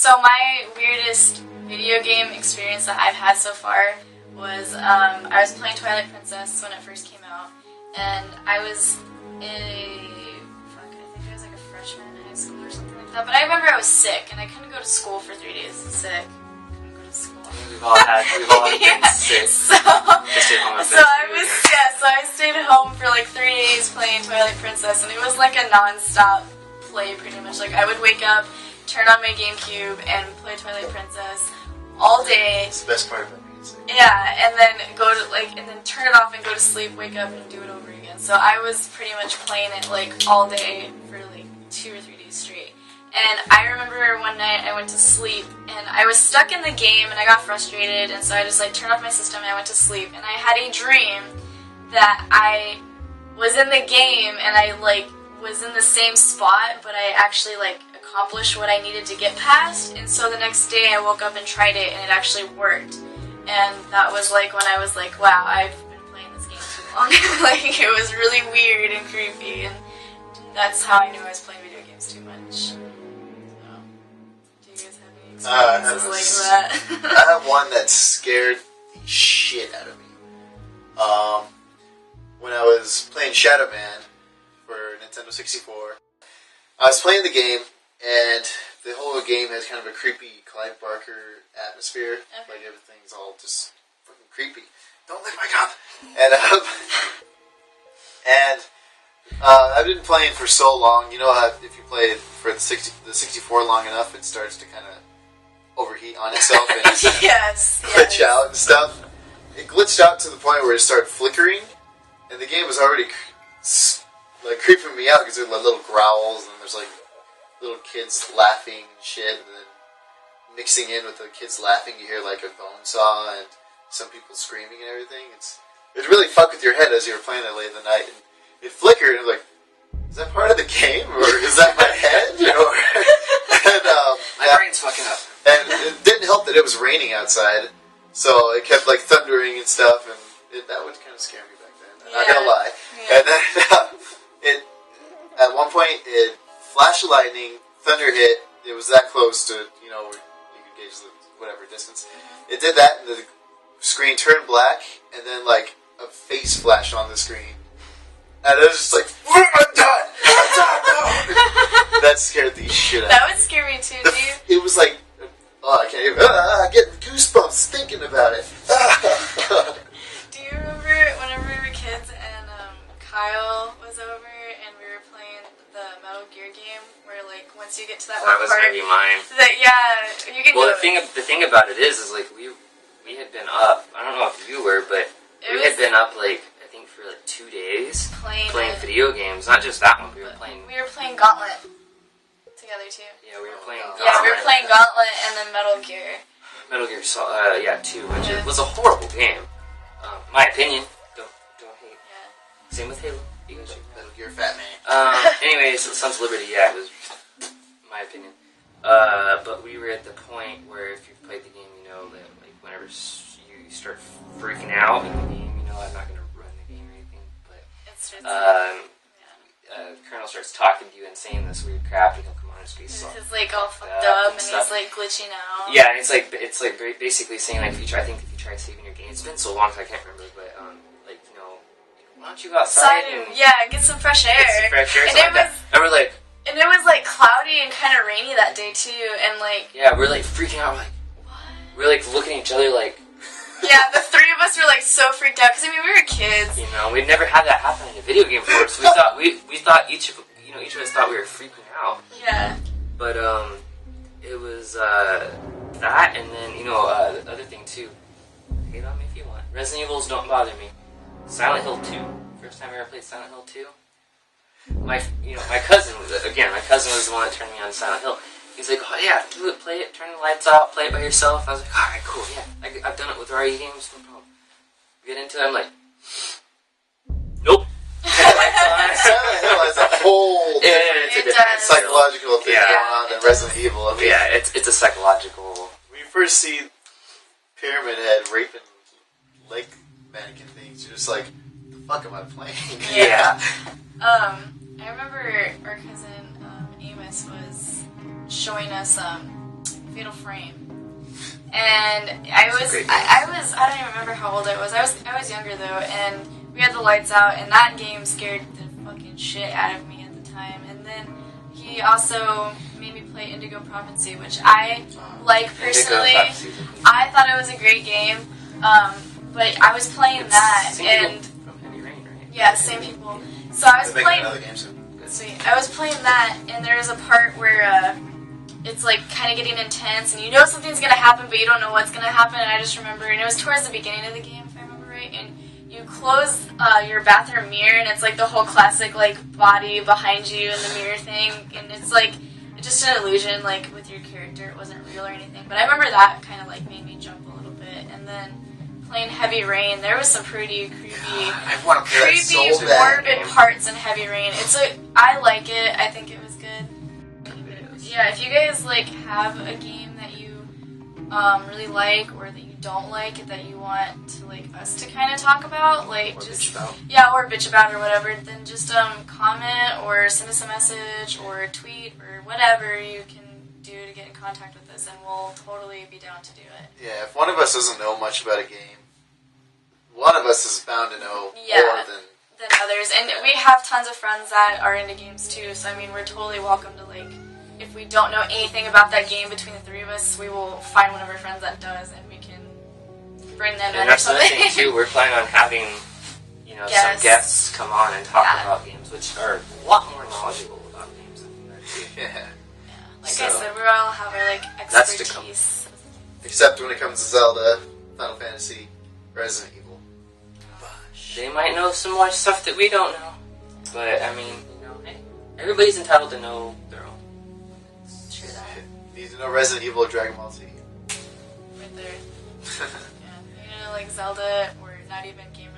So my weirdest video game experience that I've had so far was I was playing Twilight Princess when it first came out, and I was I think I was like a freshman in high school or something like that. But I remember I was sick and I couldn't go to school for 3 days. Sick, couldn't go to school. We've all been sick. So I stayed home for like 3 days playing Twilight Princess, and it was like a non-stop play pretty much. Like I would wake up, turn on my GameCube, and play Twilight Princess all day. It's the best part about being sick. Yeah, and then and then turn it off and go to sleep, wake up, and do it over again. So I was pretty much playing it like all day for like 2 or 3 days straight. And I remember one night I went to sleep and I was stuck in the game and I got frustrated, and so I just like turned off my system and I went to sleep, and I had a dream that I was in the game and I like was in the same spot, but I actually like accomplished what I needed to get past. And so the next day I woke up and tried it, and it actually worked. And that was like when I was like, wow, I've been playing this game too long. Like it was really weird and creepy, and that's how I knew I was playing video games too much. So, do you guys have any experiences like that? I have one that scared the shit out of me. When I was playing Shadow Man for Nintendo 64, I was playing the game, and the whole game has kind of a creepy Clive Barker atmosphere. Okay. Like everything's all just fucking creepy. Don't lick my cup! And I've been playing for so long. You know how if you play for the 64 long enough, it starts to kind of overheat on itself and glitch out and stuff. It glitched out to the point where it started flickering, and the game was already like creeping me out because there's like little growls and there's like little kids laughing and shit, and then mixing in with the kids laughing, you hear like a bone saw and some people screaming and everything. It really fucked with your head as you were playing it late in the night, and it flickered, and I'm like, is that part of the game, or is that my head? My brain's fucking up. And it didn't help that it was raining outside, so it kept like thundering and stuff, and that would kind of scare me back then. I'm not gonna lie. Yeah. And then at one point it flash of lightning, thunder hit. It was that close to where you could gauge whatever distance. It did that, and the screen turned black, and then like a face flashed on the screen. And I was just like, I'm done! No! That scared the shit out of me. That would scare me too, dude. It was like, I can't even, I get goosebumps thinking about it. Do you remember whenever we were kids and Kyle was over and we were playing the Metal Gear game where like once you get to that one part... That was gonna be mine. You can Well, the thing about it is like we had been up, I don't know if you were, but we had been up like, for like 2 days playing video games. Not just that one. We were playing Gauntlet together too. Yeah, we were playing Gauntlet. Yeah, we were playing Gauntlet and then Metal Gear. Metal Gear 2, which was a horrible game. My opinion. Don't hate. Yeah. Same with Halo. You guys should Metal Gear Fat Man. Anyways, Sons of Liberty, it was my opinion. But we were at the point where if you've played the game, you know that like whenever you start freaking out in the game, I'm not gonna Colonel starts talking to you and saying this weird crap, and he'll come on his face. He's like all fucked up, and he's like glitching out. Yeah, and it's like basically saying like if you try saving your game, it's been so long, so I can't remember, but why don't you go outside and get some fresh air. And we're like, and it was like cloudy and kind of rainy that day too, and like we're like freaking out, like what? We're like looking at each other like. Yeah, the three of us were like so freaked out because we were kids. We'd never had that happen in a video game before, so we thought each of us thought we were freaking out. Yeah. But it was that, and then the other thing too. Hate on me if you want. Resident Evils don't bother me. Silent Hill 2. First time I ever played Silent Hill 2. My cousin was the one that turned me on to Silent Hill. He's like, oh yeah, do it, play it, turn the lights out, play it by yourself. I was like, alright, cool, yeah. I've done it with RE games, no problem. Get into it, I'm like, nope. Silent Hill has a whole different psychological thing going on than Resident Evil. I mean, it's a psychological... When you first see Pyramid Head raping leg mannequin things, you're just like, the fuck am I playing? Yeah. I remember our cousin Amos was showing us Fatal Frame. And I don't even remember how old I was. I was younger though, and we had the lights out, and that game scared the fucking shit out of me at the time. And then he also made me play Indigo Prophecy, which I like personally. I thought it was a great game, but I was playing that, and from Heavy Rain, right? Yeah, same people. So I was playing. Another game soon. Sweet. I was playing that, and there was a part where it's like kind of getting intense, and you know something's gonna happen, but you don't know what's gonna happen. And I just remember, and it was towards the beginning of the game, if I remember right. And you close your bathroom mirror, and it's like the whole classic like body behind you and the mirror thing, and it's like just an illusion, like with your character. It wasn't real or anything. But I remember that kind of like made me jump a little bit, and then. Playing Heavy Rain, there was some pretty creepy, morbid parts in Heavy Rain. I like it. I think it was good. Yeah, if you guys like have a game that you really like or that you don't like that you want to like us to kind of talk about, like or just bitch about or whatever, then just comment or send us a message or tweet or whatever you can do to get in contact with us, and we'll totally be down to do it. Yeah, if one of us doesn't know much about a game, one of us is bound to know more than others. And we have tons of friends that are into games too, so I mean, we're totally welcome to, like, if we don't know anything about that game between the three of us, we will find one of our friends that does, and we can bring them in or something. And that's another thing too, we're planning on having, some guests come on and talk about games, which are a lot more knowledgeable about games than we are too. Yeah. Like I said, we all have our, like, expertise. Except when it comes to Zelda, Final Fantasy, Resident Evil. They might know some more stuff that we don't know. But, I mean, hey, everybody's entitled to know their own. It's true that. You need to know Resident Evil or Dragon Ball Z. Right there. Yeah. You know, like Zelda, or not even Game